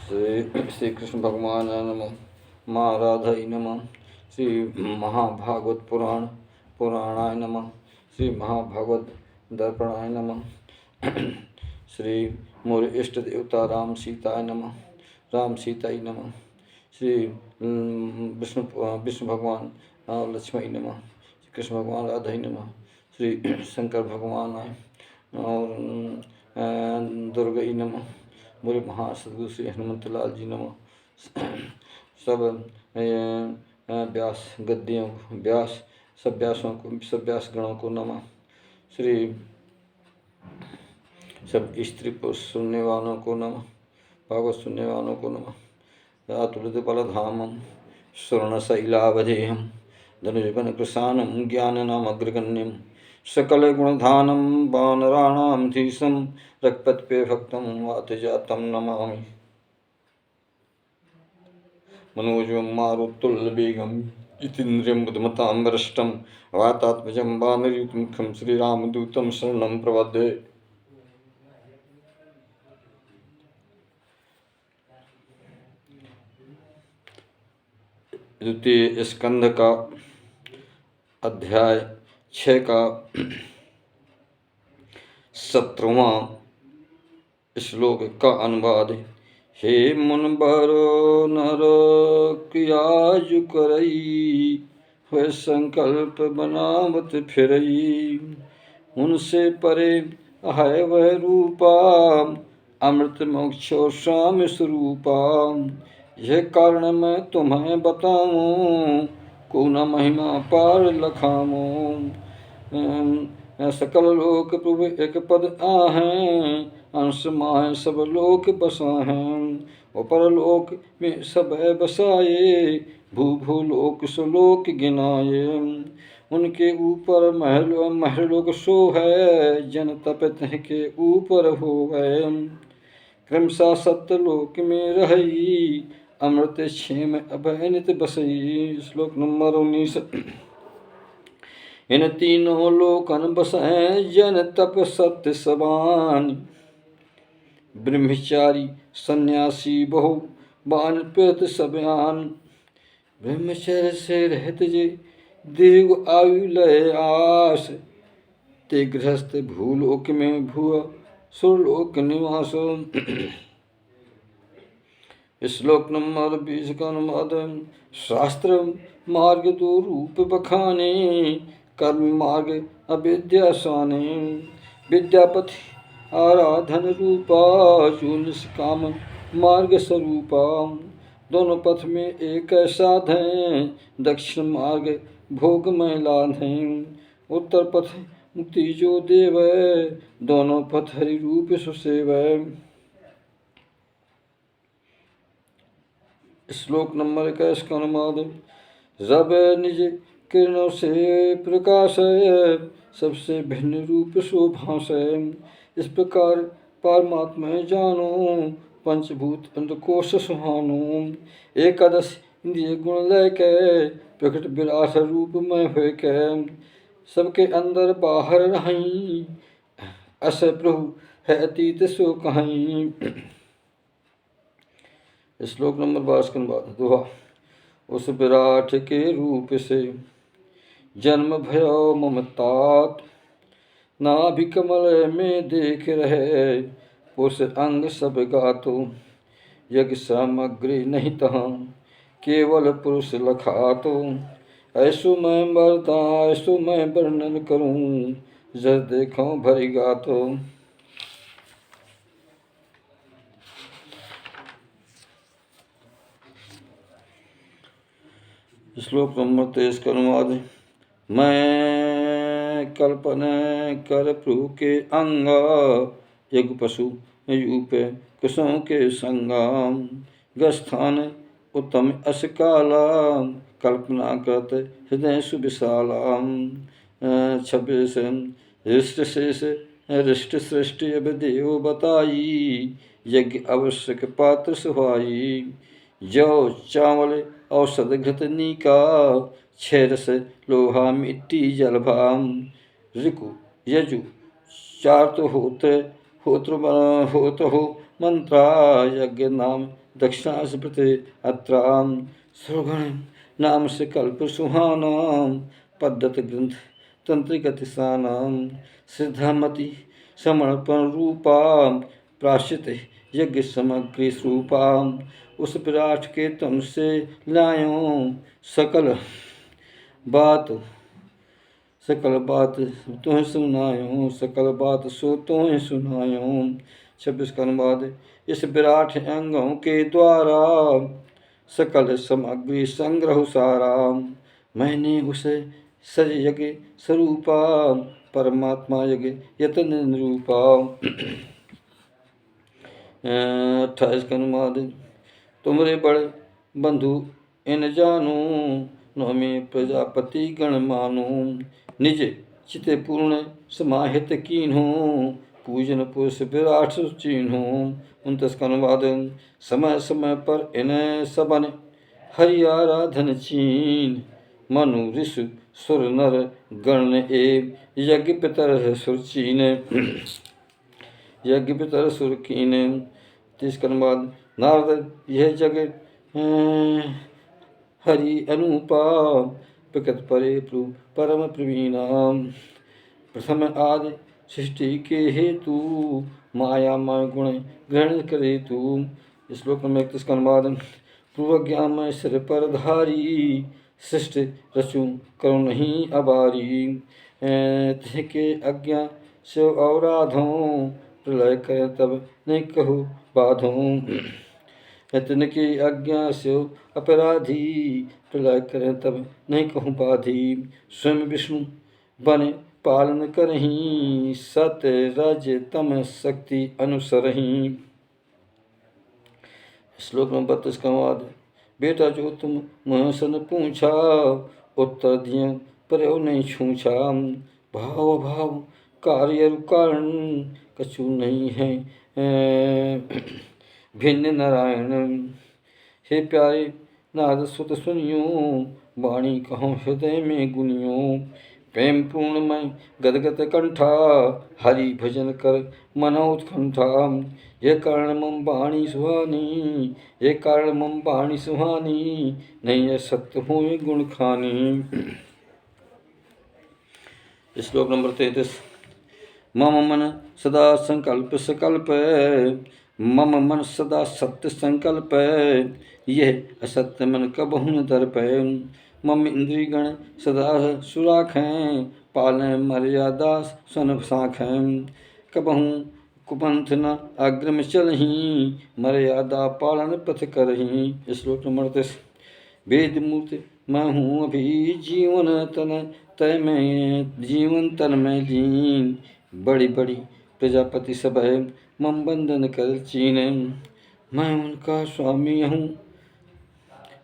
श्री कृष्ण भगवान नमः। माँ राधाई नमः। श्री महाभागवत पुराणाय नमः। श्री महाभागवत दर्पणाय नमः। श्री मोर इष्ट देवता राम सीताय नमः। राम सीताय नमः। श्री विष्णु भगवान लक्ष्मी नमः। श्री कृष्ण भगवान राधाई नमः। श्री शंकर भगवान और दुर्गई नमः। मोरे महासदगुरु श्री हनुमत लाल जी नमः। सब व्यास गद्दियों व्यास सब व्यासों को सब व्यास गणों को नमः। श्री सब स्त्री पुरुष सुनने वालों को नमः। भागवत सुनने वालों को नमः। अतुलित बलधामं स्वर्णशैलावधेयं धनुजगण कृशानं ज्ञाननामग्रगण्यं सकल गुणधानं वानराणां धीशं रघुपतिप्रिय भक्तं वातजातं नमामि। मनोजवं मारुतुल्यवेगं जितेन्द्रियं बुद्धिमतां वरिष्ठं वातात्मजं वानरयूथमुखं श्रीरामदूतं शरणं प्रपद्ये। द्वितीय स्कंध का अध्याय 6 का 17वां श्लोक का अनुवाद। हे मुनबर नर क्रियाज करई हुए संकल्प बनावत फिरई उनसे परे है वह रूपा अमृत मोक्ष स्वामी स्वरूपा। यह कारण मैं तुम्हें बताऊं को न महिमा पार लखाऊं। सकल लोक प्रभु एक पद आहें अंश माह सब लोक बसाहें। और परलोक में सब बसाए भू लोक सुलोक गिनाए। उनके ऊपर महलोक सो है जन तपित के ऊपर हो गए। क्रमशः सत्यलोक में रही अमृत क्षेम अभयनित बसई। श्लोक नंबर 19। इन तीनों लोकन बसै जन तप सत्य सबान। ब्रह्मचारी सन्यासी बहु वानप्रस्थ सब्यान। ब्रह्मचर्य से रहत जे दीर्घ आयु लय आस। ते गृहस्थ भूलोक में भुआ सुरलोक निवास। श्लोक नंबर 20 का अनुवाद। शास्त्र मार्ग दो रूप बखाने कर्म मार्ग अविद्या साने। विद्यापति आराधन रूपा जो निष्काम मार्ग स्वरूपा। दोनों पथ में एक साधें दक्षिण मार्ग भोग में लाधें। उत्तर पथ मुक्ति जो देव दोनों पथ हरि रूप सुसेव। श्लोक नंबर 21 का अनुवाद। रब निज किरणों से प्रकाश सबसे भिन्न रूप शोभास। इस प्रकार परमात्मा जानो पंचभूत अंधकोश सुहानो। एकादश इंद्रिय गुण लय के प्रकट विराट रूप में हुए के। सबके अंदर बाहर रहीं अस प्रभु है अतीत सो कहीं। श्लोक नंबर 22 के बाद दोहा। उस विराट के रूप से जन्म भयो ममतात। नाभि कमल में देख रहे उस अंग सब गातो। यज्ञ सामग्री नहीं तहाँ केवल पुरुष लखातो। ऐसो मैं मरता ऐसो मैं वर्णन करूं जस देखो भरी गातो। श्लोक नंबर 23 का अनुवाद। मैं कल्पना कर प्रभु के अंगा यज्ञ पशु यूप कुशों के संगाम। गस्थान उत्तम अस काला कल्पना करत हृदय सुविशाला। 26 हृष्ट शेष हृष्ट सृष्टि अब देव बताई। यज्ञ आवश्यक पात्र सुहाई। जौ चावल औषध घृत नीका। क्षयरस लोहा मिट्टी जल भाम। ऋकु यजु चार तो होत्र होत हो मंत्रा यज्ञ नाम दक्षिणा स्मृति अत्राम सुगण नाम से कल्प सुहानाम पद्धत ग्रंथ तंत्रिकतिसानाम सिद्धामति समर्पण रूपा प्राश्चित यज्ञ सामग्री स्वरूपाम उस विराट के तम से लायो सकल बात तुम्हें सुनायो सकल बात सो तुम्हें सुनायो। 26 का अनुवाद। इस विराट अंगों के द्वारा सकल सामग्री संग्रह सारा मैंने उसे सज यज्ञ स्वरूपा परमात्मा यज्ञ यतन निरूपा। 28 का अनुवाद। तुमरे बड़े बंधु इन जानू नौमे प्रजापति गण मानो निज चिते पूर्ण समाहित कीन्हो पूजन पुरुष विराट चिन्हो। 29 का अनुवाद। समय समय पर इन्हें सबन हरि आराधन चीन मनु ऋषि सुर नर गण एव यज्ञ पितर सुर चीन यज्ञ पितर सुर कीन। 30 का अनुवाद। नारद यह जग हरि अनुपा प्रकृत परे परम प्रवीणाम प्रथम आदि सृष्टि के हेतु मायामय गुण ग्रहण करे तू। श्लोक नंबर 31 का अनुवाद। पूर्वज्ञा में सिर पर धारी सृष्टि रचू करो नहीं अबारी के आज्ञा से अवराधों प्रलय करे तब नहीं कहो बाधों तिनकी आज्ञा से अपराधी प्रलय करें तब नहीं कहूँ बाधी स्वयं विष्णु बने पालन करहीं सत्य रज तम शक्ति अनुसरहीं। श्लोक नंबर 32 का अनुवाद। बेटा जो तुम महसन पूछा उत्तर दियो पर नहीं छूछा भाव भाव कार्य कारण कछु नहीं है भिन्न नारायण। हे प्यारे नारद सुत सुनियो वाणी कहो हृदय में गुनियो प्रेम पूर्ण में गदगद कंठा हरि भजन कर मनो उत्कंठा ये कारण मम वाणी सुहानी ये कारण मम वाणी सुहानी नहीं है सत्य हो गुण खानी। श्लोक नंबर 33। मम मन सदा संकल्प सकल्प मम मन सदा सत्य संकल्प यह असत्य मन कबहु न दर्प मम इंद्रियगण सदा सुराखें पालें मर्यादा सन साखें कबहु कुपंथ न अग्रम चलहीं मर्यादा पालन पथ करहीं। श्लोक नंबर 38। वेद मूर्ति मैं हूँ अभी जीवन तन में लीन बड़ी बड़ी प्रजापति सब है मम बंधन कर चीने मैं उनका स्वामी हूँ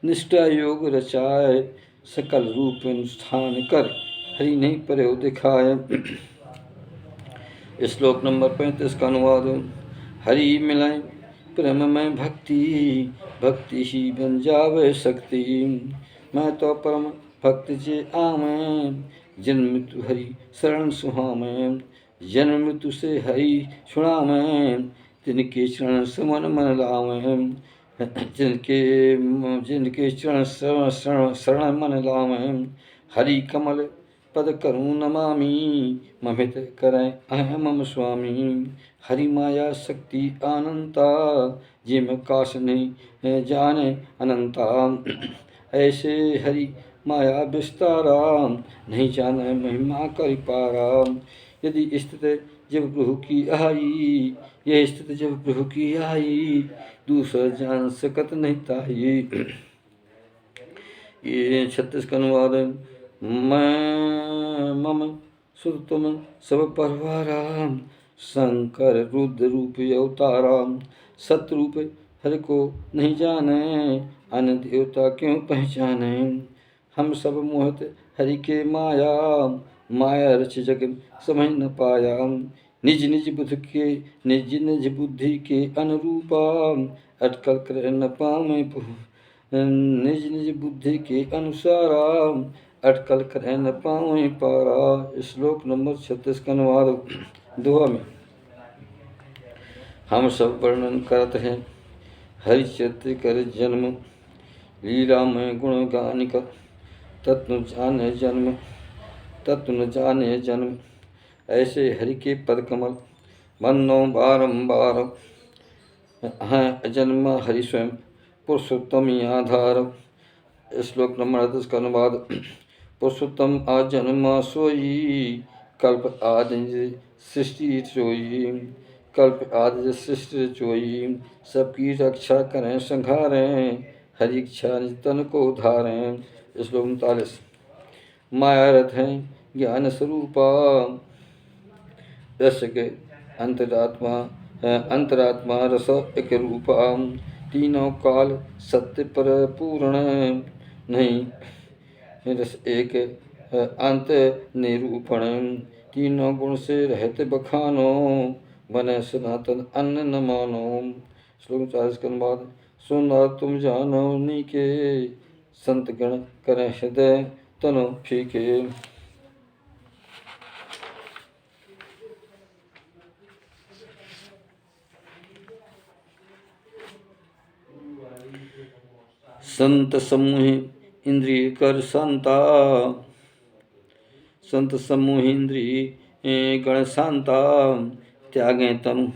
निष्ठा योग रचाए सकल रूप अनुष्ठान कर हरि नहीं पर दिखाए। श्लोक नंबर 35 का अनुवाद। हरि मिलाए प्रेम में भक्ति भक्ति ही बन जावे शक्ति मैं तो परम भक्त जे आवे जन्म मृत्यु हरि शरण सुहावे जन्म मृत्यु से हरि छुड़ावे तिनके चरण समन मन लावे जिनके चरण शरण मन लावे हरि कमल पद करूँ नमामि ममित करें अहम मम स्वामी हरि माया शक्ति अनंता जिम काश नहीं जाने अनंता ऐसे हरि माया विस्तारा नहीं जाने महिमा कर पारा यदि स्थित जब प्रभु की आई यह स्थिति जब प्रभु की आई दूसरा जान सकत नहीं ताई। ये 36 का अनुवाद। मैं मम सुर तुम सब परवारा शंकर रुद्र रूप अवतारा सत्य रूप हरि को नहीं जाने अन्य देवता क्यों पहचाने हम सब मोहित हरि के माया माया रच जग समझ न पाया निज निज बुद्धि के अनुरूपा अटकल कर न पावे निज निज बुद्धि के अनुसारा अटकल कर न पावे पारा। श्लोक नंबर 36 का अनुवाद। दोहा में हम सब वर्णन करत हैं हरिचरित्र कर जन्म, लीला में गुण गान कर तत्व जाने जन्म, तत्व न जाने जन्म। ऐसे हरि के पद कमल मनो बारंबार, हैं अजन्म हरि स्वयं पुरुषोत्तम आधार। श्लोक नंबर 10 का अनुवाद। पुरुषोत्तम अजन्म सोई, कल्प आदि सृष्टि चोई, कल्प आदि सृष्टि चोई। सबकी रक्षा करें संघारें, हरि इच्छा निज तन को धारें। श्लोक 39। माया रथ है ज्ञान स्वरूपा, रस के अंतरात्मा अंतरात्मा रस एक रूपा। तीनों काल सत्य पर पूर्ण, नहीं रस एक अंत निरूपण। तीनों गुण से रहते बखानो, बने सनातन अन्न न मानो। श्लोक 40 के बाद। सुना तुम जानो नीके, संत गण करें हृदय तनो फीके। संत समूह इंद्रिय कर शांता, संत समूह इंद्रिय गण शांता। त्यागें तनु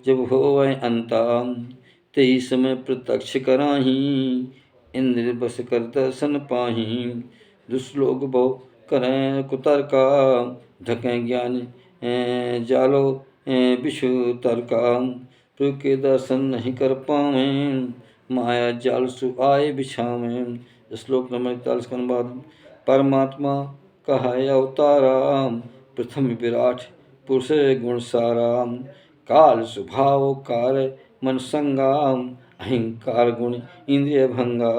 जब होवै अंता, तेई समय प्रत्यक्ष कराही, इंद्र बस कर दर्शन पाही। दुष्लोक बहु करें कुतर्का, ढकें ज्ञान जालो विषु तर्का। प्रभु के दर्शन नहीं कर पावें, माया जाल सु आए बिछावें। श्लोक नंबर 41 का अनुवाद। परमात्मा कहा अवतारा, प्रथम विराट पुरुष गुण सारा। काल स्वभाव कार्य मन संगा, अहंकार गुण इंद्रिय भंगा।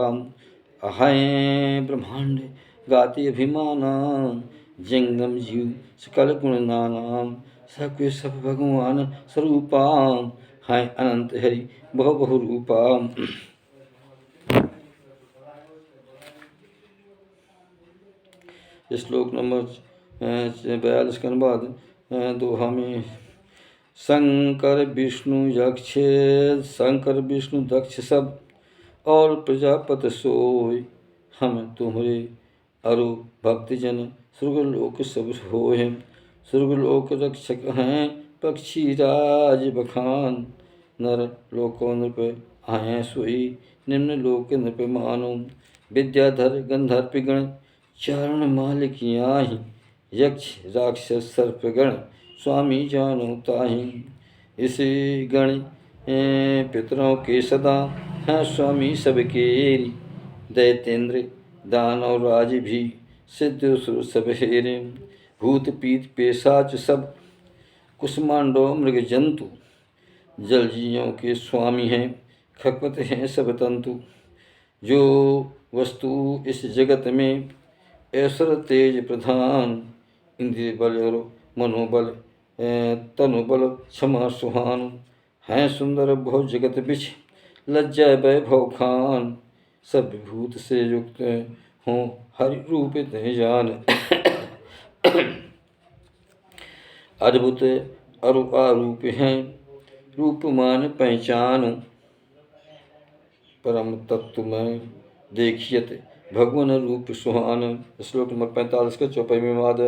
अहं ब्रह्मांड गाति अभिमाना, जंगम जीव सकल गुण नाना। सब के सब भगवान स्वरूपा, हैं अनंत हरि बहु बहु रूपा। श्लोक नंबर 42 के अनुवाद। दोहा में। शंकर विष्णु यक्ष, शंकर विष्णु दक्ष सब और प्रजापति सोय। हम तुम्हारे अरु भक्तजन स्वर्गलोक सब होय। स्वर्गलोक रक्षक हैं पक्षी राज बखान, नर लोको नृप आए सोई, निम्न लोक नृप मानो। विद्याधर गंधर्प गण चारण मालिकियाहि, यक्ष राक्षस सर्पगण स्वामी जानो ताहि। इसी गण पितरों के सदा हैं स्वामी सबके, दैतेंद्र दानव राज भी सिद्ध सुर सब हेरे। भूत पीत पेशाच सब कुष्मांडो मृग जंतु, जल जीवों के स्वामी हैं खगपत हैं सब तंतु। जो वस्तु इस जगत में ऐश्वर्य तेज प्रधान, इंद्रिय बल और मनोबल तनुबल क्षमा सुहान। हैं सुंदर बहु जगत बिछ लज्जा वैभव खान, सब विभूत से युक्त हों हरि रूप ते जान। अद्भुत अरु आरूप हैं रूपमान पहचान, परम तत्व में देखियत भगवान रूप सुहान। श्लोक नंबर 45 के 54वें वाद।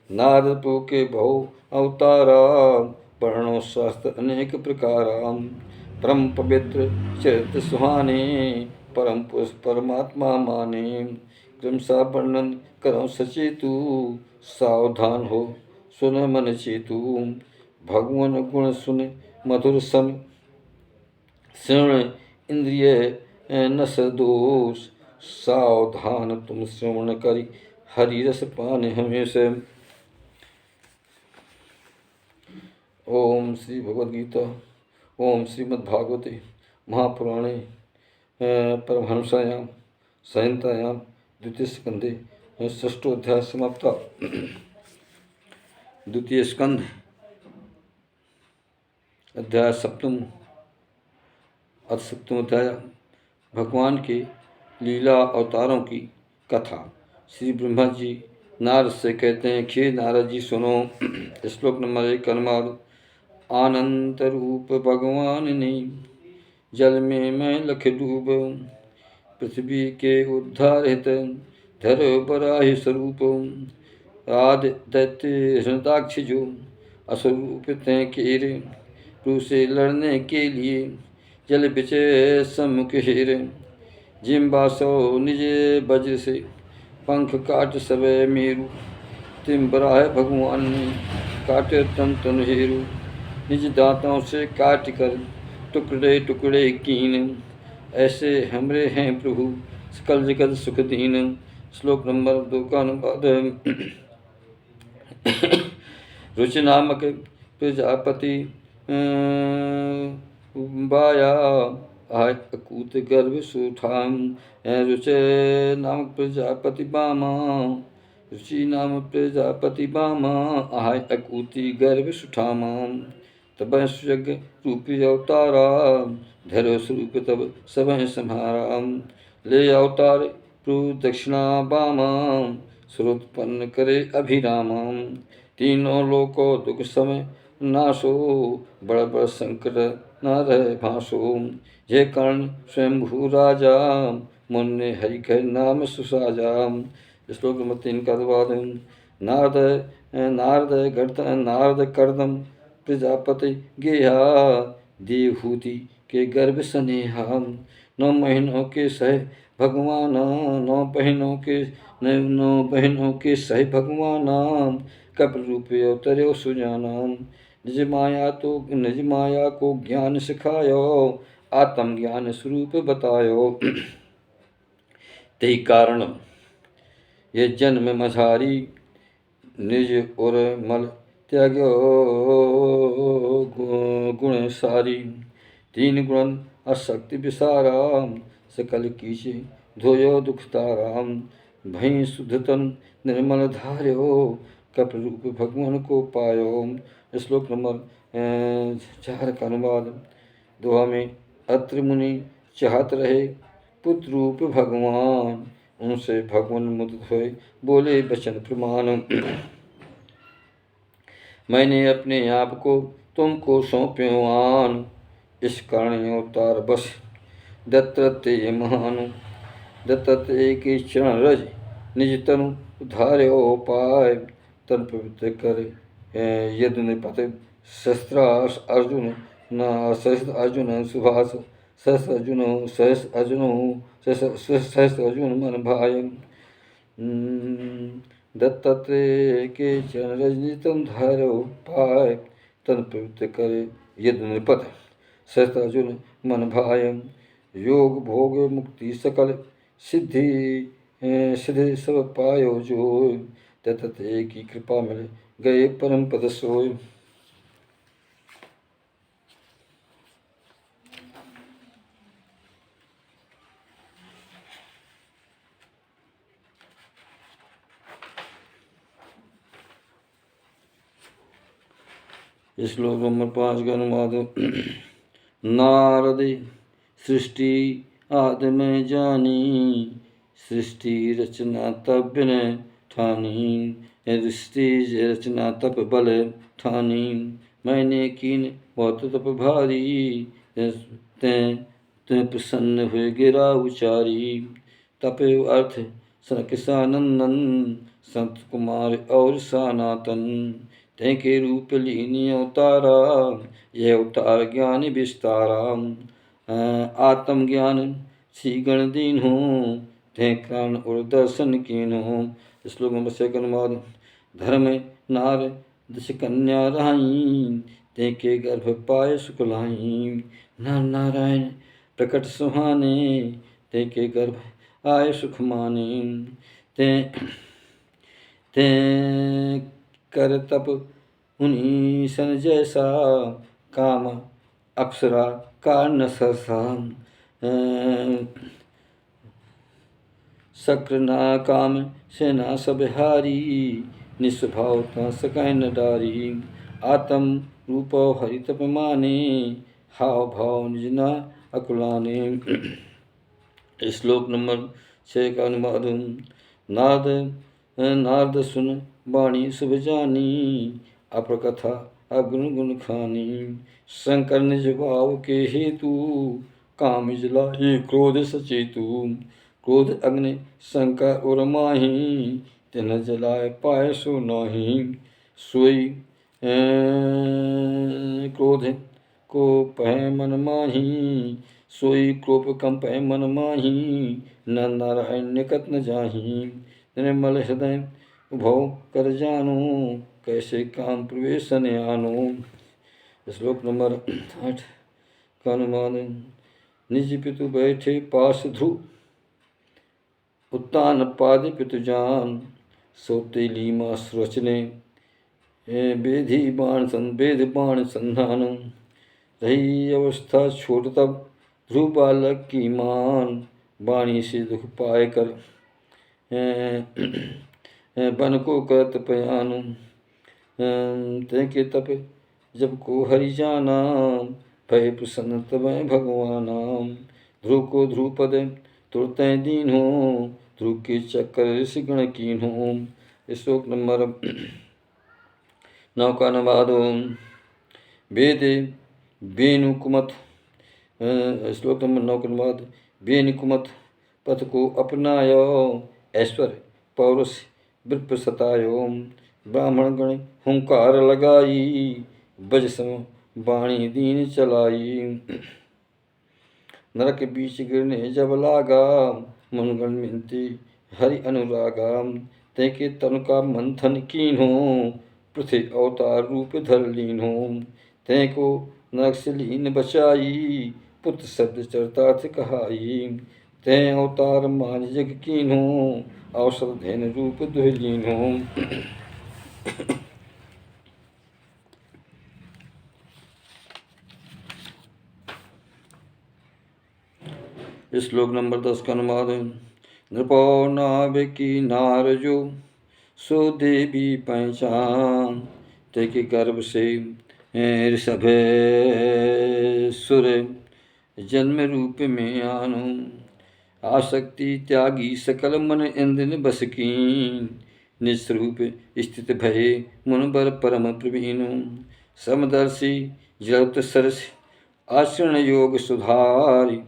नारद प्रभु के बहु अवतारा, वर्णो शास्त्र अनेक प्रकारा। परम पवित्र चरित्र सुहाने, परम पुरुष परमात्मा माने। क्रमशः वर्णन करो सचेतु, सावधान हो सुन मन चेतु। भगवान गुण सुन मधुर सन, श्रवण इंद्रिय नस दोष। सावधान तुम श्रवण करी, हरि रस पान हमेशा। ओम श्री भगवद्गीता। ओम श्रीमद्भागवते महापुराणे परमहंसायां संहितायां द्वितीय स्कंधे षष्ठोऽध्याय समाप्ता। द्वितीय स्कंध अध्याय सप्तम। अथ सप्तम अध्याय भगवान के लीला अवतारों की कथा। श्री ब्रह्मा जी नारद से कहते हैं, खे नारद जी सुनो। श्लोक नंबर 1 अनुवाद। अनंत रूप भगवान ने जल में मैं लख डूब, पृथ्वी के उद्धार हित धरो बराहि स्वरूप। आदि दैत्य हृदाक्ष जो असुरूप तय केर, प्रभु से लड़ने के लिए जल बिचे सम्मुख हेर। जिम्बासो निज वज्र से पंख काट सवै मेरु, तिम बराह भगवान ने काटे तन तन हेरु। निज दांतों से काट कर टुकड़े टुकड़े कीन, ऐसे हमरे हैं प्रभु सकल जगत सुख दीन। श्लोक नंबर 2 का अनुवाद। रुचि नामक प्रजापति बाया आय अकूत गर्भ सुठाम। रुचि नामक प्रजापति बामा, रुचि नाम प्रजापति बामा आय अकूति गर्भ सुठामा। तब यज्ञ रूपी अवतारा, धैर्य स्वरूप तब सब संहारा। ले अवतार प्रभु दक्षिणा बामा, सुरोत्पन्न करे अभिरामा। तीनों लोको दुख समय नाशो, बड़ बड़ संकट न रहे भासो। ये कारण स्वयंभू राजा, मन ने हरि के नाम सुसाजा। श्लोक नंबर 3 का अनुवाद। नारद कर्दम प्रजापति गेहा, देवहूति के गर्भ स्नेहा। 9 महीनों के सह भगवान, 9 बहनों के सह भगवान। कपिल रूप अवतर्यो सुजाना। निज माया को ज्ञान सिखायो, आत्म ज्ञान स्वरूप बतायो। ते कारण ये जन्म मझारी, निज और मल त्याग्यो गुण सारी। 3 गुण अशक्ति विसारा, सकल कीचे धोयो दुख तारा। भई शुद्धतन निर्मल धार्यो, कपिल रूप भगवान को पायो। श्लोक नंबर 4 का अनुवाद। दोहा में अत्रि मुनि चाहत रहे पुत्र रूप भगवान, उनसे भगवान मुदित हुए बोले वचन प्रमाण। मैंने अपने आप को तुमको सौंप्यो आन, इस कारण अवतार बस दत्तात्रेय महान। दत्तात्रेय के चरण रज निज तनु उद्धार्यो पाय, तन पवित्र कर यदु निपत शस्त्रास अर्जुन। सहस्त्र अर्जुन सुभाष, सहस्त्र अर्जुन मन भाय। दत्तात्रेय के चरण रज निज तनु धार्यो पाय, तन पवित्र कर यदु निपत सहस्त्र अर्जुन मन भाय। योग भोग मुक्ति सकल सिद्धि सब पायो जो, दत्तात्रेय की कृपा मिल गए परम पद सोय। श्लोक नंबर 5 का अनुवाद। नारदे सृष्टि आदि में जानी, सृष्टि रचना तब न ठानी। सृष्टि रचना तप बल ठानी, मैंने कीन बहुत तप भारी। ते प्रसन्न हुए गिरा उचारी। तप अर्थ सनक सानंदन, संत कुमार और सनातन। ते के रूप लीनी अवतारा, यह अवतार ज्ञान विस्तारा। आत्मज्ञान श्री गण दीन हो, ते कारण और दर्शन कीन हो। श्लोक नंबर 6 का अनुवाद। धर्म नार दश कन्या रहाई, ते के गर्भ पाए सुख लाई। नर नारायण प्रकट सुहाने, ते के गर्भ आए सुख माने। ते कर तप उन्हीं सन जैसा, काम अप्सरा कारण सहसा। शक्र ना काम सेना सब हारी, निस्वभाव ता सकै न डारी। आत्म रूप हरि तप माने, हाव भाव निज ना अकुलाने। श्लोक नंबर 6 का अनुवाद। नारद सुन वाणी शुभ जानी, अपर कथा अवगुण गुण खानी। शंकर निज भाव के हेतु काम जलाए क्रोध सचेतु। क्रोध अग्नि शंकर और माही तिन्ह जलाए पाए सो नाही। सोई क्रोध को पह मन माही। सोई क्रोध कम पह मन माही। न नारायण निकट न जाही। निर्मल हृदय भव कर जानो कैसे काम प्रवेश आनो। श्लोक नंबर 8 का अनुमान। निज पितु बैठे पास ध्रुव उत्तान पादि पितु जान। सोते लीमा सुरचने वेद बाण संधान। रही अवस्था छोट तब ध्रुव बालक की मान। वाणी से दुख पाए कर बन को करत पयानु। तैके तप जब को हरि जाना। भय प्रसन्न तब भगवाना। ध्रुव को ध्रुव पद तुरत दीन हो। ध्रुव के चक्कर ऋषि गण कीन हो। श्लोक नंबर 9 का अनुवाद। वेद वेणुकुमत। श्लोक नंबर 9 का अनुवाद। वेणुकुमत पथ को अपनायो। ऐश्वर्य पौरुष विप्र सतायो। ब्राह्मण गण हुंकार लगाई। बज सम वाणी दीन चलाई। नरक बीच गिरने जब लागा। मनगण मिनती हरि अनुरागा। तैके तन का मंथन कीन्हो। पृथ्वी अवतार रूप धर लीन्हो। तैको नरक से लीन बचाई। पुत्र शब्द चरितार्थ कहाई। तै अवतार मान जग कीन्हो। अवसर धैन रूप दुहलीन्हो। श्लोक नंबर 10 का अनुवाद। नृपो नाविकी नारजो सो देवी पहचान। तैके गर्भ से ऋषभ सुर जन्म रूप में आनो। आसक्ति त्यागी सकल मन इंद्र बस कीन। निज स्वरूप स्थित भये मुन बर परम प्रवीण। समदर्शी जलत सरस आचरण योग सुधारी।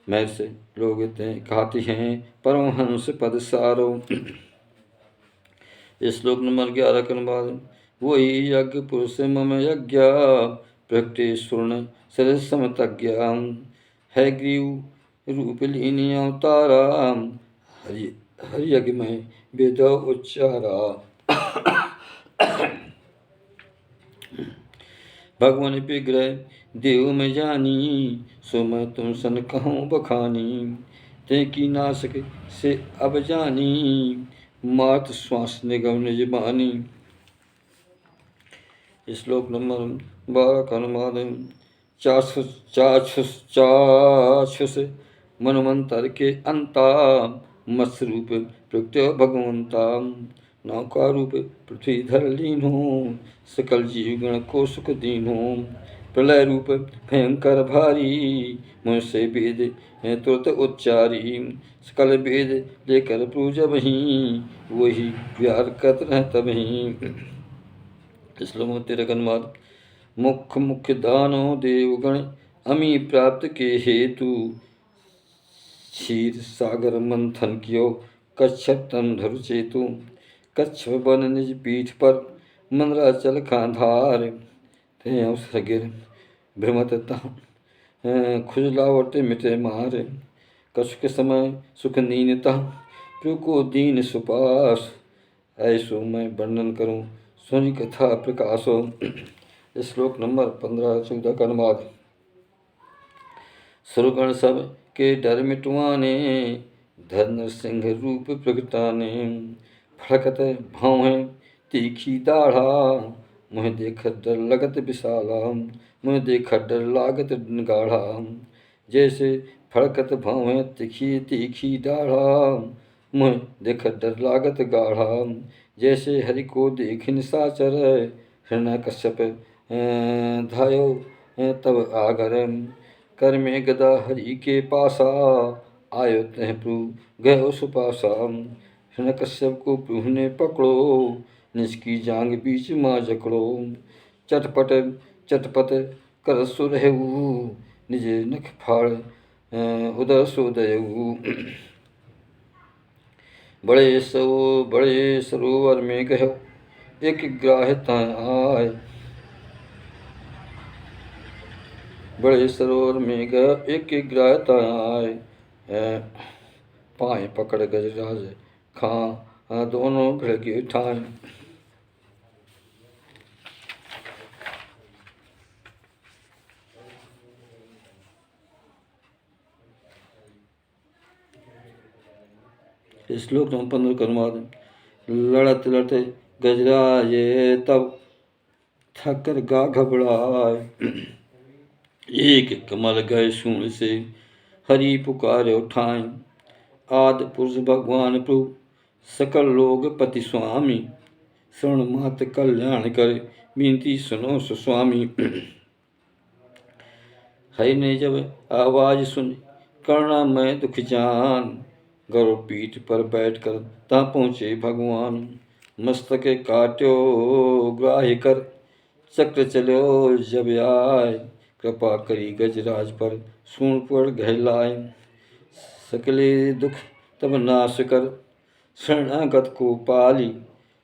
महर्ष लोग कहते हैं परमहंस पद सारो। श्लोक नंबर 11 का अनुवाद। वही यज्ञ पुरुष मम यज्ञ प्रकटे स्वर्ण सरस समतज्ञा। है ग्रीव रूप लीनी अवतारा। हरि यज्ञ में वेद उच्चारा। भगवान विग्रह देव में जानी। सो मैं तुम सन कहूँ बखानी। तैकी नासक से अब जानी। मात श्वास निगम निज बानी। श्लोक नंबर 12 का अनुवाद। चाक्षुष मनमंतर के अंता। मत्स्य रूप प्रगट्य भगवंता। नौका रूप पृथ्वी धर लीन हो। सकल जीव गण को सुख दीन हो। प्रलय रूप भयंकर भारी। मुझसे वेद तुरत उच्चारी। सकल वेद लेकर पूजब ही। वही प्यार करत रह तबही। श्लोक 13 का अनुवाद। मुख्य मुख्य दानव देवगण अमी प्राप्त के हेतु। क्षीर सागर मंथन कियो कच्छप तन धरु चेतु। कच्छप बन निज पीठ पर मंदराचल खांधार। ते अवसर गिर भ्रमत खुजलावट मिटे मार। कछुक समय सुख नीनता प्रिय को दीन सुपास। ऐसो मैं वर्णन करूं सुनि कथा प्रकाशो। श्लोक नंबर 15-14 का अनुवाद। सुरगण सब के डर मिटवाने। धर सिंह रूप प्रगटाने। फड़कत भौहें तीखी दाढ़ा। मुँह देख डर लगत विशाला। मुँह देख डर लागत गाढ़ा। जैसे फड़कत भौहें तीखी दाढ़ा। मुँह देख डर लागत गाढ़ा। जैसे हरि को देख निशाचर। हिरण्यकश्यप धायो तब आगर। कर में गदा हरि के पासा। आयो तह प्रभु गयो सुपासा। हिरण्यकश्यप को प्रभु ने पकड़ो। निज की जांग बीच माँ जकड़ो। चटपट चटपट कर सुरहु, निज नख फाड़ उदर सोदयु। बड़े सरोवर में गयो, एक ग्राह ताय आय। बड़े सरोवर में गयो, एक ग्राह ताय आय। पाए पकड़ गजराज खां, दोनों भिड़ गए ठाय। श्लोक नंबर 15 का अनुवाद। लड़त लड़ते गजराज तब थकर गा घबराए। एक कमल गए सूंड से हरि पुकारे उठाए। आदि पुरुष भगवान प्रभु सकल लोग पति स्वामी। शरण मात कल्याण कर विनती सुनो सुस्वामी। हरि ने जब आवाज सुनी करुणामय दुख जान। गरुड़ पीठ पर बैठकर ता पहुँचे भगवान। मस्तक काट्यो ग्राह्य कर चक्र चलो जब आए। कृपा करी गजराज पर सूंड पर गहलाए। सकले दुख तब नाश कर शरणागत को पाली।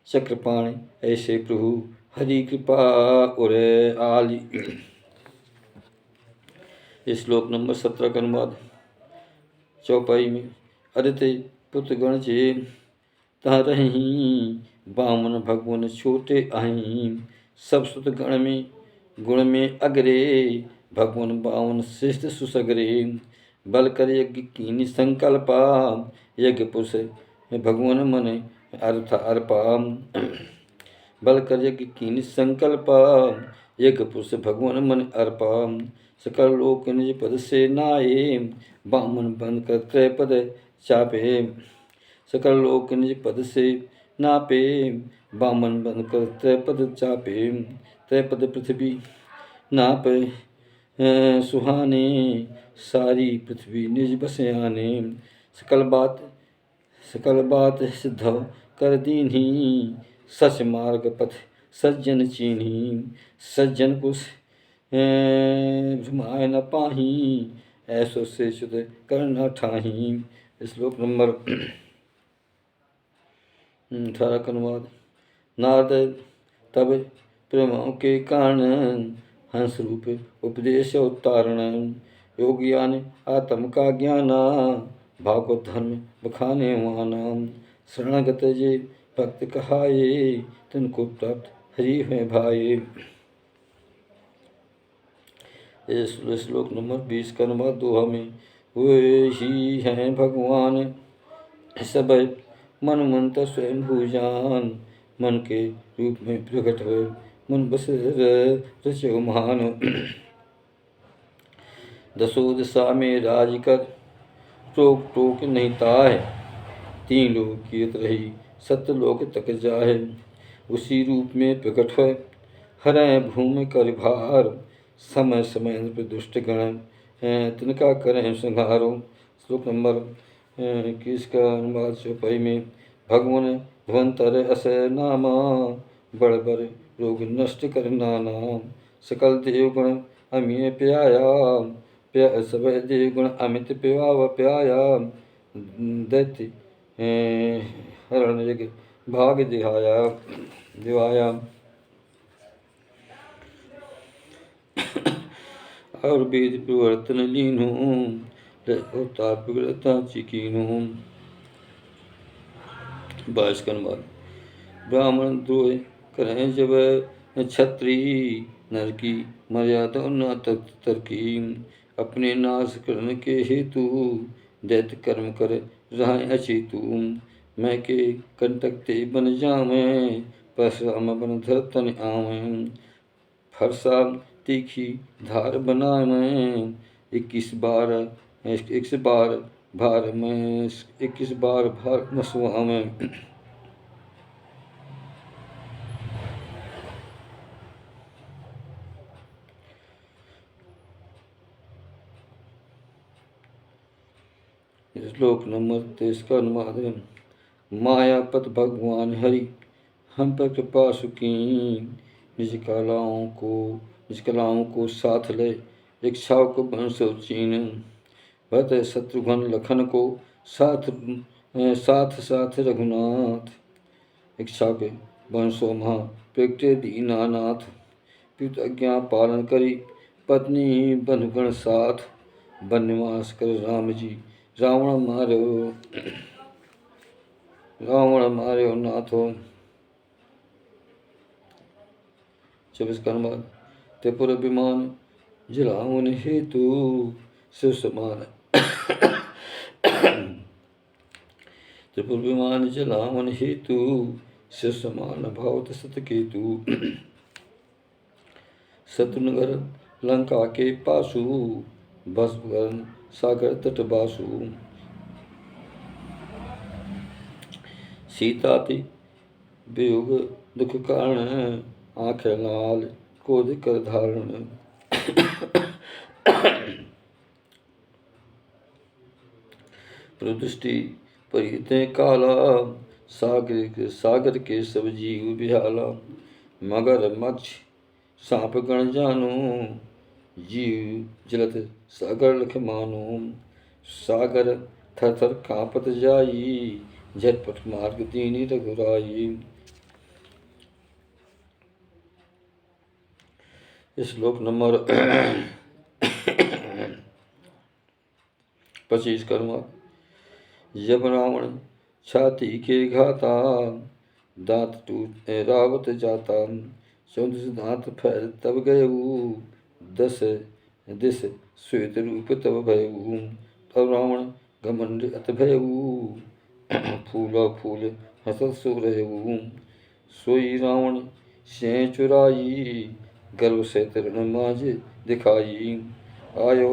चक्रपाणि ऐसे प्रभु हरि कृपा उरे आली। श्लोक नंबर 17 का अनुवाद। चौपाई में अदिति पुत्र गण जे तहाँ रही। बामन भगवान छोटे आई। सब सुत गण में गुण में अग्रे। भगवान बावन श्रेष्ठ सुसगरे। बल कर यज्ञ कीनी संकल्पा। यज्ञ पुरुष भगवान मन अर्थ अर्पा। बल कर यज्ञ कीनी संकल्पा। यज्ञ पुरुष भगवान मन अर्पा। सकल लोक निज पद से नाये। बामन बंद कर त्रय पद चापे। सकल लोक निज पद से नापे। बामन बंद कर त्रय पद चापे। त्रय पद पृथ्वी नाप सुहाने। सारी पृथ्वी निज बस आने। सकल बात सिद्ध कर दीन्ही। सच मार्ग पथ सज्जन चीन्ही। सज्जन कुश भ्रमाय न पाही। ऐसो से शुद्ध कर न ठाही। श्लोक नंबर 18 का अनुवाद। नारद तब प्रेमों के कारण हंस रूप उपदेश उतारण। योगियान आत्म का ज्ञाना। भागवत धर्म बखाने वाना। शरणागत जे भक्त कहाये। तिनको प्राप्त हरि है भाई। श्लोक नंबर 20 का अनुवाद दोहा में। वे ही हैं भगवान सब मन मंत्र स्वयं भूजान। मन के रूप में प्रकट हुए मन बस रचो महान। दसो दिशा में राज कर टोक टोक नहीं ताहे। तीन लोग कीत रही सत्य लोक तक जाहे। उसी रूप में प्रकट है हरै भूमि कर भार। समय समय पर दुष्ट गण तिनका करें संहारो। श्लोक नंबर 21 का अनुवाद चौपाई में। भगवान ध्वंतर अस नामा। बड़ बड़ रोग नष्ट कर नाना। सकल देवगुण अमिय प्याया। सब देवगुण अमित प्याया। दैत्य हरण यज्ञ भाग दिवाया। और वेद प्रवर्तन लीनो। अवतार बिगड़ता चिकीनो। 22 का अनुवाद। ब्राह्मण द्रोह करें जब क्षत्रि। नर की मर्यादा न तरकी। अपने नाश करने के हेतु दैत्य कर्म कर रहे अचेतु। मैं के कंटक ते बन जावे। परशुराम बन धर तन आवे। फरसा तीखी धार बनावे। 21 बार भार में 21 बार भार नसवावे। श्लोक नंबर 23 का अनुवाद है। मायापत भगवान हरि हम पर कृपा सुकीन। निज कलाओं को साथ ले, इच्छाओं को बंसो चीन। भरत शत्रुघ्न लखन को साथ साथ रघुनाथ। इच्छा के वंशो महा प्रगटे दीनानाथ। पित आज्ञा पालन करी, पत्नी बंधुगण साथ। वनवास कर राम जी, रावण मार्यो नाथो। 24 का अनुवाद। त्रिपुर विमान जलावन हेतु शिव समान। त्रिपुर विमान जलावन हेतु शिव समान भावत सतकेतु। शत्रुनगर लंका के पासु, भस्म सागर तट बासु। सीता ते वियोग दुख कारण, आँखें लाल क्रोध कर धारण। प्रदृष्टि परिते काला, सागर के सब जीव बिहाला। मगर मक्ष सांप गण जानो, जीव जलत सागर लख मानो। सागर थर थर कांपत जाई, झटपट मार्ग दीनी रघुराई। श्लोक नंबर 25 करूँगा। जब रावण छाती के घाता, दांत टूट रावत जाता। 14 दांत फैल तब गयऊ, 10 दिस श्वेत रूप तब भयऊ। तब रावण घमंड अत भयऊ, फूला फूल हसत सो रहऊ। सोई रावण से चुराई, गर्व से तरण माज दिखाई। आयो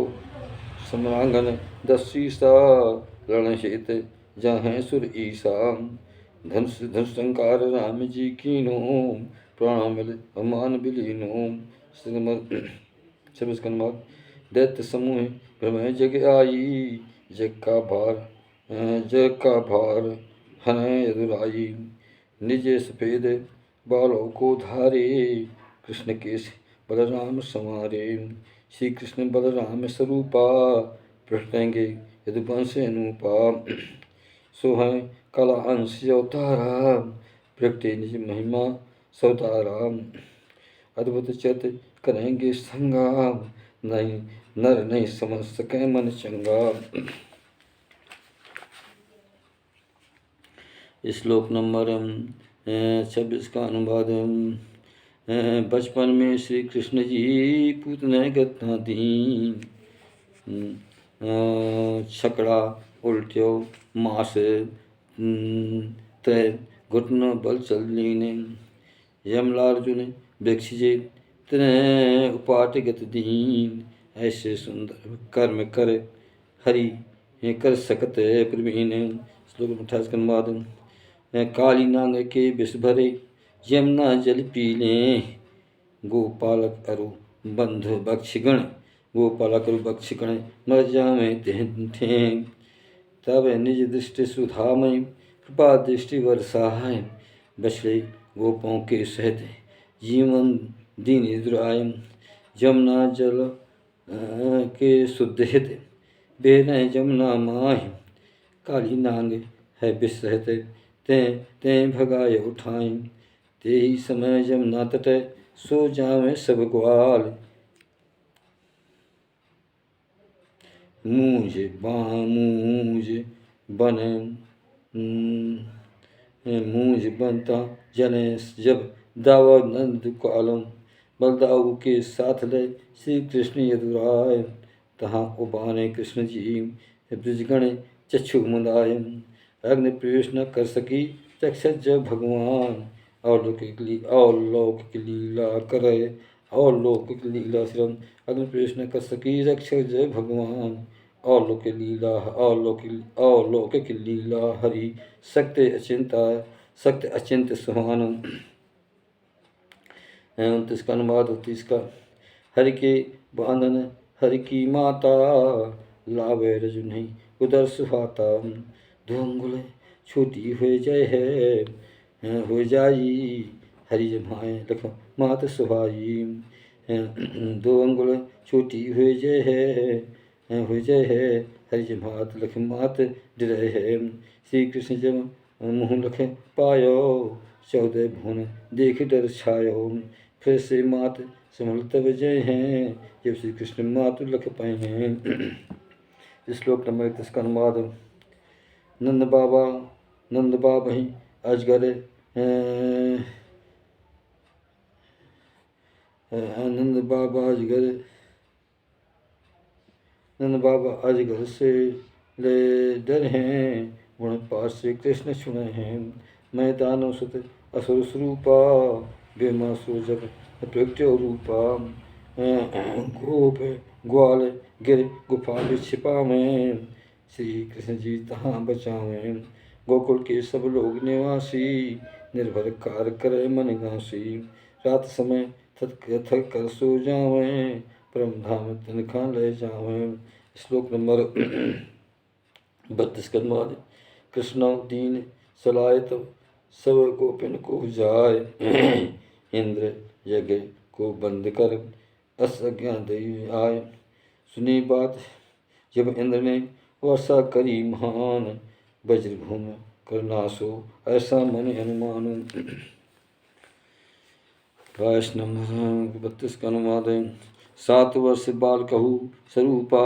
सम्रांगन 10 शीसा, रण हेत जाहें सुर ईसा। धनुष टंकार राम जी कीनो, प्राण मिल अमान बिलीनो। 26 का अनुवाद। दैत्य समूह भ्रमय जग आई, जग का भार हनै यदुराई। निज सफेद बालों को धारे, कृष्ण केश बलराम संवारे। श्री कृष्ण बलराम स्वरूपा, प्रगटेंगे यदुवंश अनुपा। सोहं कला अंश अवतारा, प्रगटे निज महिमा सवतारा। अद्भुत चत करेंगे संगा, नहीं नर नहीं समझ सके मन चंगा। श्लोक नंबर 26 का अनुवाद। बचपन में श्री कृष्ण जी पूतना गतना दीन। छकड़ा उल्ट्यो मास, तय घुटना बल चल लीने। यमलार्जुन वृक्षजे तने उपाट गत दीन। ऐसे सुंदर कर्म कर हरि कर सकत प्रवीण। श्लोक 28 का अनुवाद। काली नांग के विष भरे, यमुना जल पीले। गोपालक अरु बंधु बक्षगण, गोपालक अरु बक्षगण मर जावे थे। तब निज दृष्टि सुधामय, कृपा दृष्टि वर्षाय। बछड़े गोपों के सहित जीवन दीन दुराय। जमुना जल के शुद्ध हित, बेरय जमुना माहि। काली नांग है विष सहित, ते भगाए उठाई। ते ही समय जमुना तट, सो जावे सब ग्वाल। मूंज बनता जने जब दावा नंद कालम। बलदाऊ के साथ ले श्री कृष्ण यदुराय। तहाँ उबाने कृष्ण जी, ब्रजगण चक्षु मुदाय। अग्नि प्रवेश न कर सकी चक्षज जब भगवान। अलौकिक लीला करे, अलौकिक लीला श्रम। अग्नि प्रवेश न कर सकी रक्षक जय भगवान। अलौकिक लीला हरि, सत्य अचिंत सुहान। 29 का अनुवाद। 30 का। हरि के बांधन हरि की माता, लावे रज नहीं उदर सुहाता। धुंगुल छोटी हो जाए है, हो जाई हरि जमाए लख मात सुहाई। दो अंगुल छोटी हुए जय है, हुए जय है, हरि जमात लख मात डिरह है। श्री कृष्ण जब मुँह लख पायो, 14 भुवन देख डर छायो। फिर से मात संभल तब जय हैं, जब श्री कृष्ण मातु लख पाए हैं। श्लोक नंबर 31 का अनुवाद। नंद बाबा ही अजगर नंद बाबा अजगर से ले डर हैं, गुण पास से कृष्ण सुने हैं। मैं दानव सुत असुर स्वरूपा, बेमासुर जब प्रगट्यो रूपा। गोप ग्वाल गिर गुफा में छिपा में, श्री कृष्ण जी तहाँ बचावें। गोकुल के सब लोग निवासी, निर्भर कार करे मन घासी। रात समय थक कर सो जावें, परम धाम तिनका ले जावें। श्लोक नंबर 32 का अनुवाद। कृष्ण दीन सलाय तब सब गोपिन को जाय, इंद्र यज्ञ को बंद कर असज्ञा दई आय। सुनी बात जब इंद्र ने वर्षा करी महान, वज्रभूम करनासो ऐसा मन अनुमान। 22 नंबर 32 का अनुवाद है। 7 वर्ष बाल कहू स्वरूपा,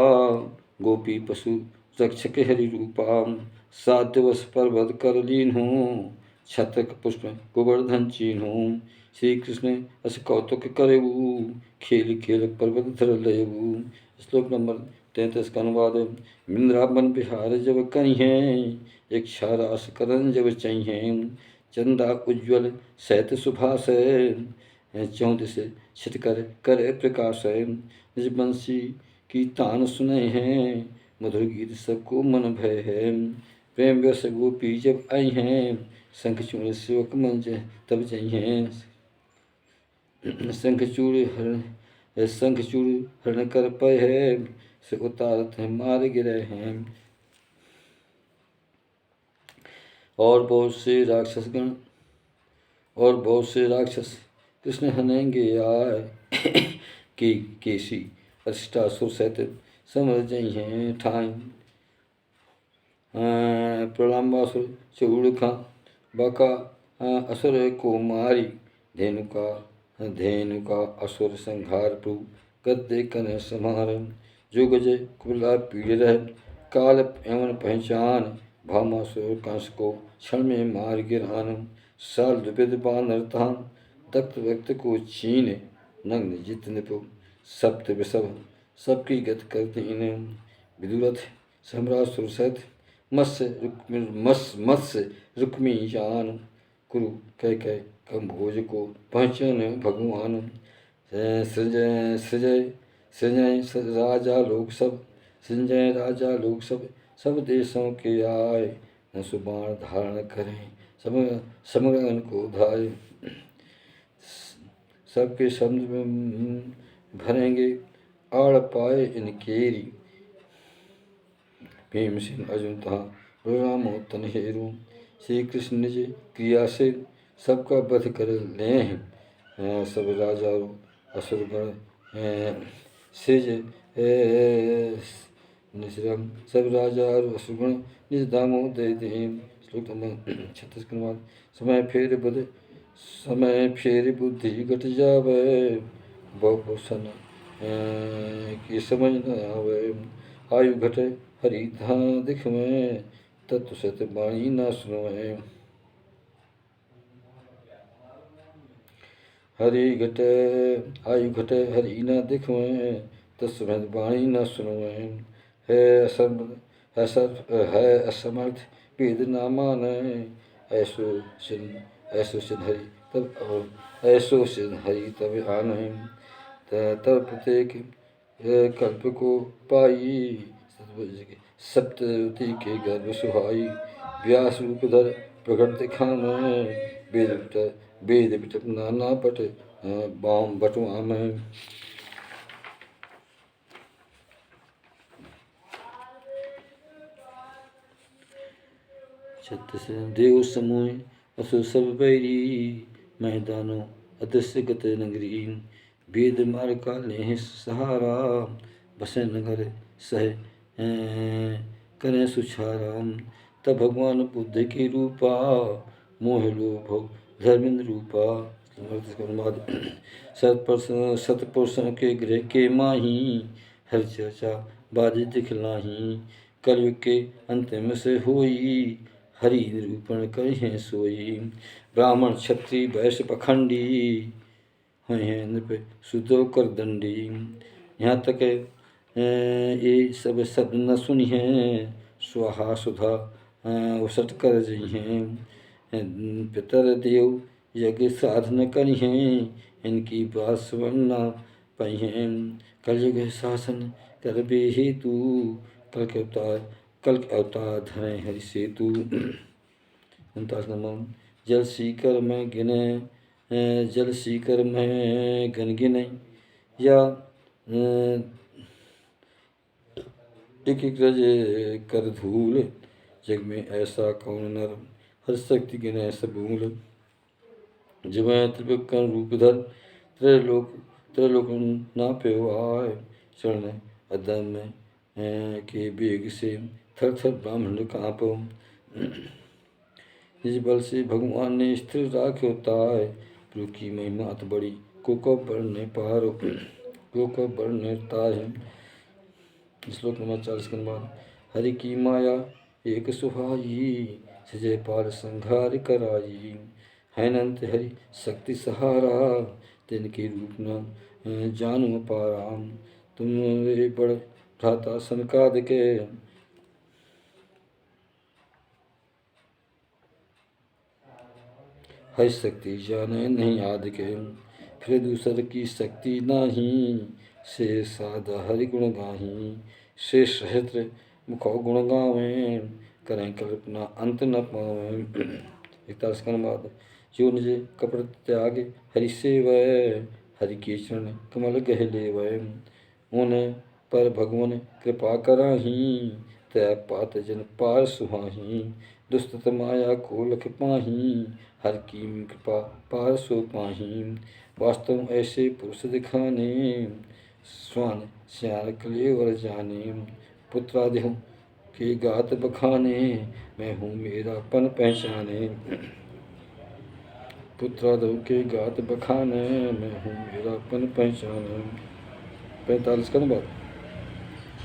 गोपी पशु रक्षक हरि रूपा। 7 दिवस पर्वत कर लीन हूँ, छत्रक पुष्प गोवर्धन चीन हूँ। श्री कृष्ण अस कौतुक करेऊ, खेल खेल पर्वत धर लेऊ। श्लोक नंबर 33 का अनुवाद। वृंदावन बिहार जब कहीं हैं, इच्छा रास करन जब चाहिए। चंदा उज्ज्वल सैत सुभाष, 34 छिटकर कर प्रकाश। निज बंसी की तान सुने हैं, मधुर गीत सबको मन भय है। प्रेम व्यस गोपी जब आई हैं, शंखचूड़ सेवक मन तब चाहिए। शंखचूड़ हरण कर पय है, से उतारत है मार गिरे हैं। और बहुत से राक्षस कृष्ण हनेंगे आए, कि केसी अष्टासुर सहित समर जई हैं ठाई। प्रलम्बासुर चूड़ खा बका असुर को मारी, धेनु का असुर संहार प्रभु गद्दे कन समार। जो गजय कुला पीड़ रह, काल एवं पहचान, भामासुर कंस को क्षण में मार गिरान। साल द्विविध बानर तान, दत्त व्यक्त को चीन, नग्न जित निपु सप्त विषभ सबकी गत करते इन्हें। विदुरथ सम्रासुर सहित मत्स्य रुक्मी जान, कुरु कह कम्भोज को पहचान भगवान। सृजय राजा लोग सब देशों के आए, न सुबाण धारण करें समगन को धाय। सबके समुद्र में भरेंगे आड़ पाए इनकेरी, भीमसेन अर्जुन तहा बलरामो तनहेरू। श्री कृष्ण निज क्रिया से सबका वध कर ले हैं, सब राजा असुरगण सिज निश्रम, सब राजा और असुरगण निज दामो दे दें। श्लोक नंबर 36 के अनुवाद। समय फेर बुद्धि घट जावे, बहु सन की समझ न आवे। आयु घटे हरि धा दिख में, तत्व सत वाणी न सुनवे। आयु घटे हरि न दिख में, तत्व वाणी न सुनवे। है असमर्थ वेद न माने, ऐसो सिन हरि तब आने। तब प्रत्येक कल्प को पाई, सप्तवती के गर्भ सुहाई। व्यास रूप धर प्रकट दिखाने, वेद विटप नाना पट बाम बटुआ में। देव समूह असुर सब बैरी, मैदानों अदृश्य गत नगरी, वेद मार्ग का लेह सहारा, बसे नगर सह करें सुछारा। तब भगवान बुद्ध की रूपा, मोह लोभ धर्मेंद्र रूपा। सतपुरुषों के गृह के माही, हर चर्चा बाजे दिखलाही। कलयुग के अंतिम से होई, हरि निरूपण करें सोई। ब्राह्मण क्षत्रिय वैश्य पखंडी, हुए हैं नृप सुधो कर दंडी। यहाँ तक ये सब शब्द न सुनी हैं, स्वाहा सुधा उसट कर जई हैं। पितर देव यज्ञ साधन करी हैं, इनकी बात सुन न पाई हैं। कलयुग शासन कर बे हेतु, कल के अवतार धरे हरि सेतु। 49 नंबर। जल सीकर में गिने, जल सीकर में गन गिने, या एक एक रज कर धूल। जग में ऐसा कौन नर, हर शक्ति गिने सब मूल। जब त्रिविक्रम रूप धर, त्रैलोक ना प्यो आए। चरण अदम में के बेग से, थर थर ब्राह्मण काँपो। निज बल से भगवान ने स्थिर राख्यो ताय, प्रभु की महिमा अत बड़ी को बढ़ने पारो, को बढ़ने ताय। श्लोक नंबर 40 के बाद। हरि की माया एक सुहाई, सजय पार संघार कराई। हैनंत हरि शक्ति सहारा, तिनके रूप न जानू पारा। तुम रे बड़ भ्राता सनकादिक, हरि शक्ति जाने नहीं आदि के। फिर दूसर की शक्ति नाही, से साधा हरि गुण गाही। से सहस्त्र मुखो गुण गावें, करें कल्पना अंत न पावें। 41 का अनुवाद। जो निज कपट त्याग हरि सेवै, हरि के चरण कमल गह लेवै। उन्हें पर भगवान कृपा कराही, तय पात जन पार सुहाही। दुष्ट माया को लख पाही, हर की कृपा पार सो पाही। वास्तव ऐसे पुरुष दिखाने, स्वान श्याल कलेवर जाने। पुत्रादि के गात बखाने, मैं हूँ मेरा पन पहचाने। पुत्रादि के गात बखाने, मैं हूँ मेरा पन पहचाने। 45 का अनुवाद।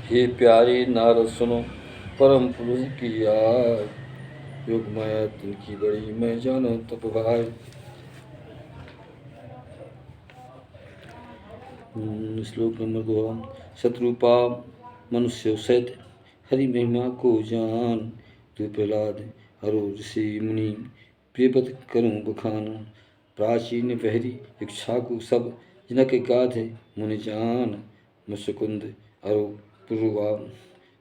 हे प्यारे नारद सुनो, परम पुरुष की आय। योग माया तिनकी बड़ी, मैं जानो तप भाई। श्लोक नंबर 2। शत्रुपा मनुष्य सहित, हरि महिमा को जान। तू प्रहलाद हरो ऋषि मुनि, प्रियपत करूं बखान। प्राचीन बहरी इच्छा को सब, जनक गाध मुनि जान। मुसकुंद अरो पुरुवा,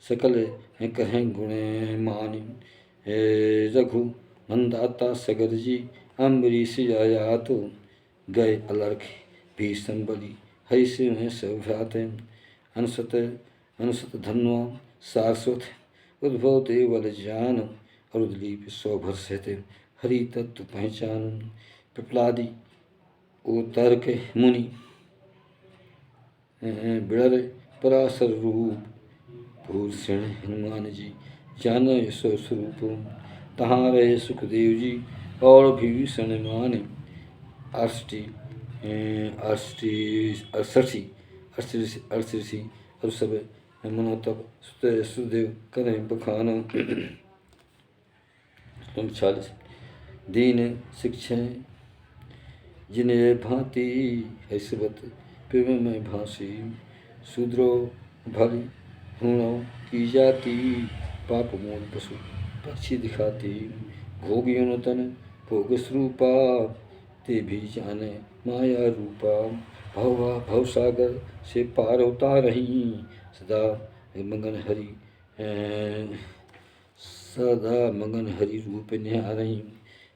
सकल कहें गुण मान। रघु नंदाता सगर जी, अम्बरीश आयात। गए अलर्ख भी संबली, हरि सिंह सभ्रात। अनुसत धन्वा सारस्वत, उद्भव देवल जान। अरुदलीप सौभर सहते, हरि तत्व पहचान। पिपलादि ओ तर्क मुनि, बिड़र पराशर रूप। भूषण हनुमान जी, जान यशो स्वरूप। तहाँ रहे सुखदेव जी, और विभीषण माने। अष्टऋषि और सब मनोतप सुदेव करें बखान। 40। दीन शिक्षण जिन्हें भांति, हैसवत प्रेम में भांसी। शूद्रो भल हूणों की जाति, पाप मूल पशु पक्षी दिखाती। भोग योन तन भोग स्वरूपा, ते भी जाने माया रूपा। भव सागर से पार उतारही, सदा मगन हरि रूप निहारही।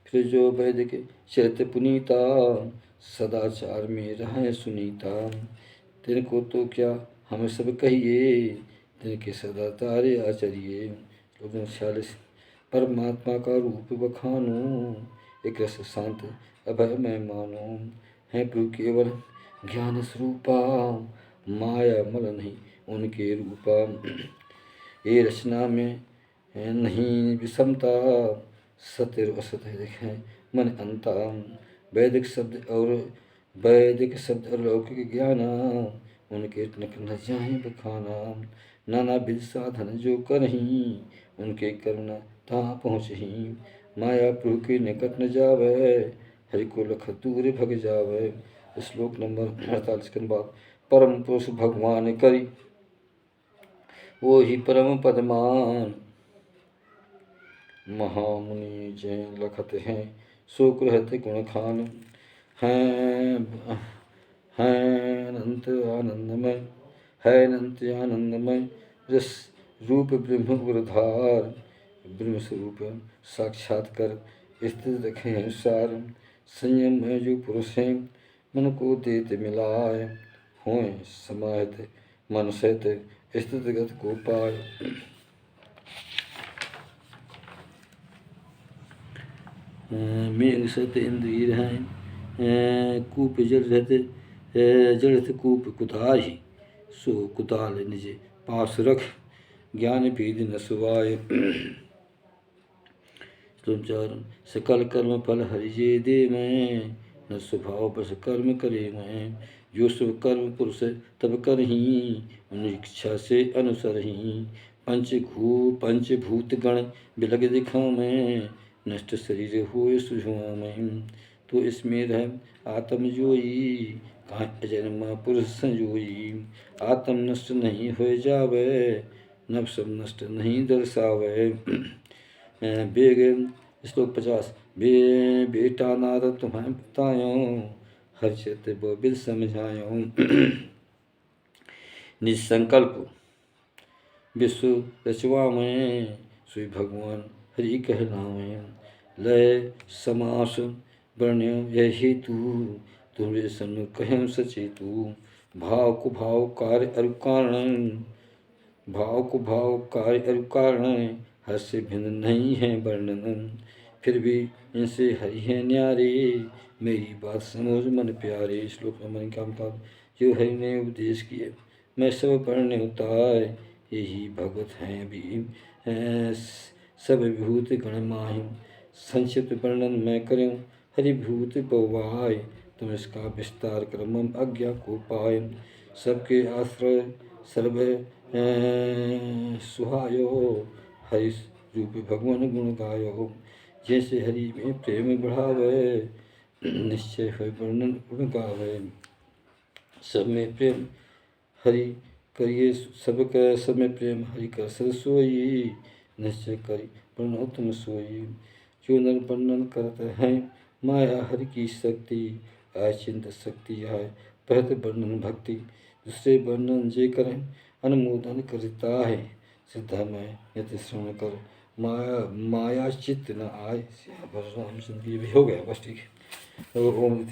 फिर जो वैदिक चरित्र पुनीता, सदाचार में रहें सुनीता। तिनको तो क्या हम सब कहिए, तिनके सदा तारे आचरिए। 46। परमात्मा का रूप बखानो, एक रस शांत अभय मैं मानो। है प्रभु केवल ज्ञान स्वरूपा, माया मल नहीं उनके रूपा। ये रचना में नहीं विषमता, सत्य और असत्य है मन अंता। वैदिक शब्द और लौकिक ज्ञान, उनके नक न जाए बखाना। नाना विध साधन जो करहीं, उनके करुणा ता पहुँचहीं। माया प्रभु के निकट न जावे, हरि को लख दूर भग जावे। श्लोक नंबर 48 के बाद परम पुरुष भगवान करी, वो ही परम पदमान। महामुनि जय लखत हैं, सो कहत गुण खान। हैं अनंत आनंदमय, है अनंत आनंदमय। रस रूप ब्रह्म गुरधार, ब्रह्म स्वरूप साक्षात्कार स्थित रखे सार। संयम में जो पुरुष हैं, मन को देत मिलाए। हों समाहित मन सहित स्थित गत को पाए। मेघ सत इंद्रिय हैं, कूप जल रहते जड़त कूप कुताही। सो कुताल निज पास रख, ज्ञान पीद न सुवाय। सकल कर्म फल हरि जे दे मैं, न स्वभाव बस कर्म करे मैं। जो शुभ कर्म पुरुष तब करहीं, उन इच्छा से अनुसरहीं। पंचभूत गण बिलग दिखाऊं मैं, नष्ट शरीर होए सुझुआ में। तो इसमें रह आत्म जोई, कहाँ अजन्मा पुरुष संजोई। आत्म नष्ट नहीं हो जावे, नभ सब नष्ट नहीं दर्शावे। बेग श्लोक 50। बेटा नारद तुम्हें बतायो, हर चित विद समझायो। निज संकल्प विश्व रचवा में, सोई भगवान हरि कहलावे। लय समास वर्ण्य यह हेतु, तुम्हारे सन्मुख कहें सचेतु। भाव को भाव कार्य अरु कारण, भाव को भाव कार्य अरु कारण। हर से भिन्न नहीं है वर्णन, फिर भी इनसे हरि है न्यारे। मेरी बात समझ मन प्यारे। श्लोक नंबर 51। जो हरि ने उपदेश किए, मैं सब पढ़ने उतार। यही भगवत हैं भी सब विभूति गण माहि। संक्षिप्त वर्णन मैं करूं, हरिभूति पवाय। तुम इसका विस्तार कर मम आज्ञा को पाए। सबके आश्रय सर्व सुहायो, हरि रूप भगवान गुण गायो। जैसे हरि में प्रेम बढ़ावे, निश्चय है वर्णन गुण गावे। सब में प्रेम हरि करिए, सबका सब में प्रेम हरि कर सरसोई। निश्चय करी वर्णो तुम सोई। जो नर वर्णन करते हैं, माया हरि की शक्ति। आचिंत शक्ति है पहत वर्णन भक्ति। दूसरे वर्णन जे करें, अनुमोदन करता है। श्रद्धा में यति श्रवण कर, माया चित्त न आए। रामचंद्र, ये भी हो गया बस, ठीक है। ओम